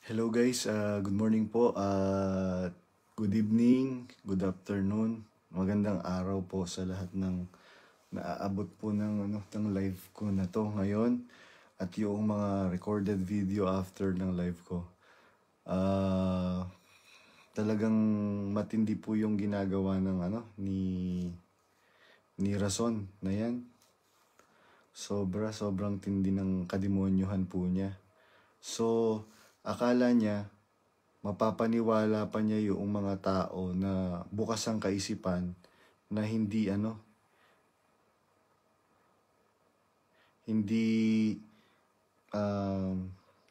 Hello guys, good morning po, good evening, good afternoon, magandang araw po sa lahat ng naaabot po ng live ko na to ngayon at yung mga recorded video after ng live ko. Talagang matindi po yung ginagawa ng ni Rason na yan. Sobrang tindi ng kademonyuhan po niya. So, akala niya, mapapaniwala pa niya yung mga tao na bukas ang kaisipan na hindi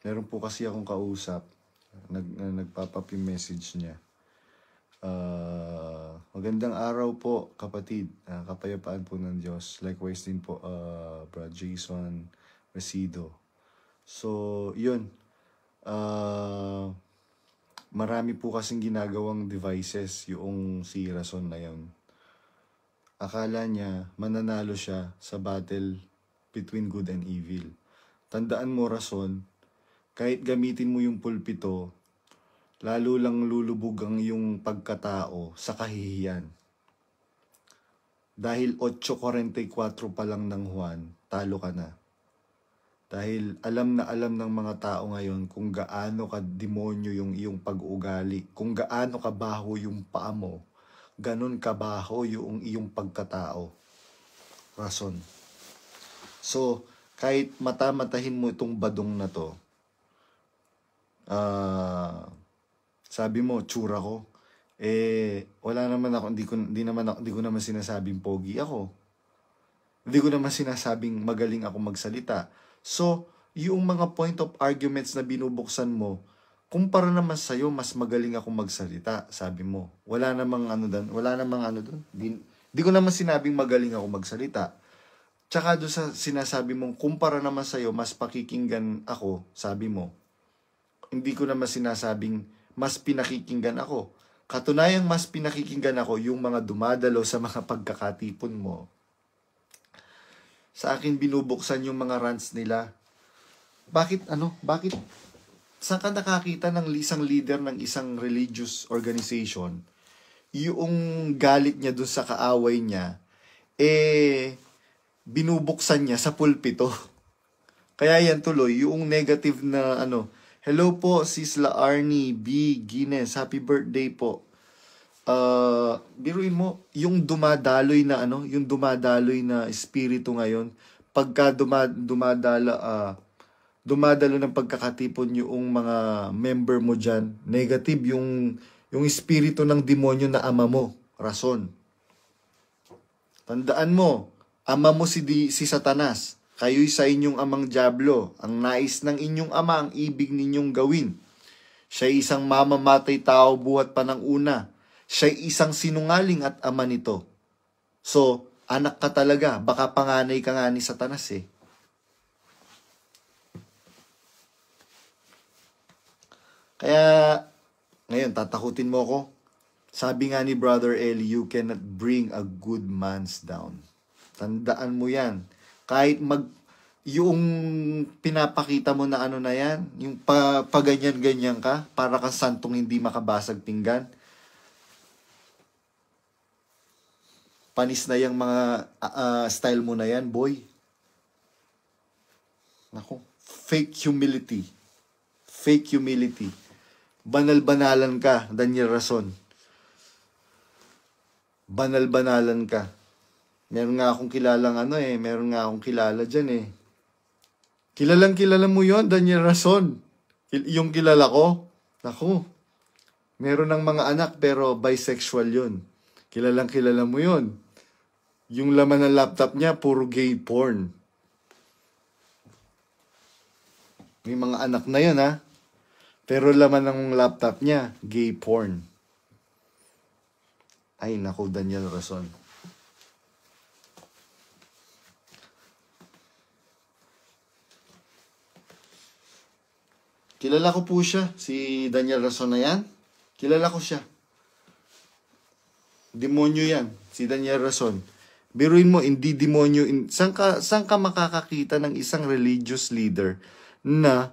meron po kasi akong kausap, nagpapapi-message niya. Magandang araw po kapatid, kapayapaan po ng Diyos. Likewise din po, Brad Jason Resido. So, yun. Marami po kasing ginagawang devices yung si Rason na yun. Akala niya mananalo siya sa battle between good and evil. Tandaan mo, Rason, kahit gamitin mo yung pulpito, lalo lang lulubog ang iyong pagkatao sa kahihiyan. Dahil 8:44 pa lang ng Juan, talo ka na. Dahil alam na alam ng mga tao ngayon kung gaano ka demonyo yung iyong pag-uugali, kung gaano kabaho yung paa mo, ganun kabaho yung iyong pagkatao. Rason. So, kahit mata-matahin mo itong badong na to, sabi mo, tsura ko, wala naman ako, hindi ko naman sinasabing pogi ako. Hindi ko naman sinasabing magaling ako magsalita. So, yung mga point of arguments na binubuksan mo, kumpara naman sa'yo, mas magaling ako magsalita, sabi mo. Wala namang ano doon. Di ko naman sinabing magaling ako magsalita. Tsaka doon sa sinasabi mong, kumpara naman sa'yo, mas pakikinggan ako, sabi mo. Hindi ko naman sinasabing, mas pinakikinggan ako. Katunayang mas pinakikinggan ako, yung mga dumadalo sa mga pagkakatipon mo. Sa akin binubuksan yung mga rants nila. Bakit? Saan ka nakakita ng isang leader ng isang religious organization, yung galit niya dun sa kaaway niya, binubuksan niya sa pulpito. Kaya yan tuloy, yung negative na hello po, Sisla Arnie B. Guinness, happy birthday po. Biruin mo, yung dumadaloy na espiritu ngayon, pagka dumadalo ng pagkakatipon yung mga member mo dyan, negative yung espiritu ng demonyo na ama mo, Rason. Tandaan mo, ama mo si Satanas, kayo'y sa inyong amang Diablo, ang nais ng inyong ama ang ibig ninyong gawin. Siya'y isang mamamatay tao buhat pa ng una. Siya'y isang sinungaling at ama nito. So, anak ka talaga. Baka panganay ka nga ni Satanas eh. Kaya, ngayon, tatakutin mo ko. Sabi nga ni Brother Eli, you cannot bring a good man's down. Tandaan mo yan. Kahit yung pinapakita mo na na yan, yung paganyan-ganyan ka, para kang santong hindi makabasag pinggan, panis na yung mga style mo na yan, boy. Naku, fake humility. Fake humility. Banal-banalan ka, Daniel Rason. Banal-banalan ka. Meron nga akong kilala dyan eh. Kilala mo yon, Daniel Rason. Yung kilala ko, naku, meron ng mga anak pero bisexual yun. Kilala mo yon. Yung laman ng laptop niya, puro gay porn. May mga anak na yun, ha? Pero laman ng laptop niya, gay porn. Ay, naku, Daniel Rason. Kilala ko po siya, si Daniel Rason na yan. Kilala ko siya. Demonyo yan, si Daniel Rason. Biruin mo, hindi demonyo. Saan ka makakakita ng isang religious leader na